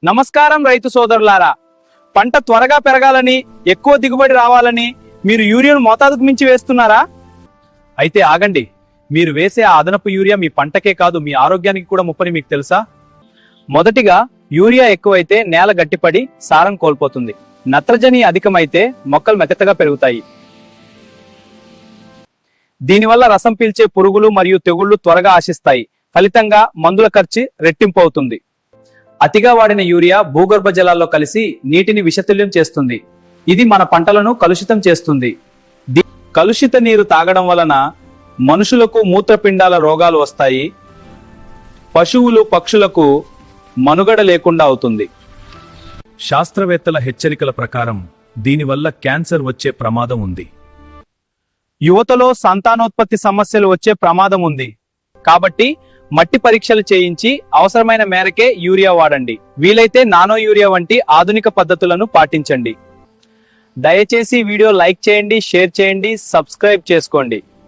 నమస్కారం రైతు సోదరులారా, పంట త్వరగా పెరగాలని, ఎక్కువ దిగుబడి రావాలని మీరు యూరియాను మోతాదుకు మించి వేస్తున్నారా? అయితే ఆగండి. మీరు వేసే ఆ అదనపు యూరియా మీ పంటకే కాదు, మీ ఆరోగ్యానికి కూడా ముప్పని మీకు తెలుసా? మొదటిగా, యూరియా ఎక్కువైతే నేల గట్టిపడి సారం కోల్పోతుంది. నత్రజని అధికమైతే మొక్కలు మెత్తగా పెరుగుతాయి. దీనివల్ల రసం పీల్చే పురుగులు మరియు తెగుళ్లు త్వరగా ఆశిస్తాయి. ఫలితంగా మందుల ఖర్చు రెట్టింపు అవుతుంది. అతిగా వాడిన యూరియా భూగర్భ జలాల్లో కలిసి నీటిని విషతుల్యం చేస్తుంది. ఇది మన పంటలను కలుషితం చేస్తుంది. కలుషిత నీరు తాగడం వలన మనుషులకు మూత్రపిండాల రోగాలు వస్తాయి. పశువులు, పక్షులకు మనుగడ లేకుండా అవుతుంది. శాస్త్రవేత్తల హెచ్చరికల ప్రకారం దీనివల్ల క్యాన్సర్ వచ్చే ప్రమాదం ఉంది. యువతలో సంతానోత్పత్తి సమస్యలు వచ్చే ప్రమాదం ఉంది. కాబట్టి మట్టి పరీక్షలు చేయించి అవసరమైన మేరకే యూరియా వాడండి. వీలైతే నానో యూరియా వంటి ఆధునిక పద్ధతులను పాటించండి. దయచేసి వీడియో లైక్ చేయండి, షేర్ చేయండి, సబ్స్క్రైబ్ చేసుకోండి.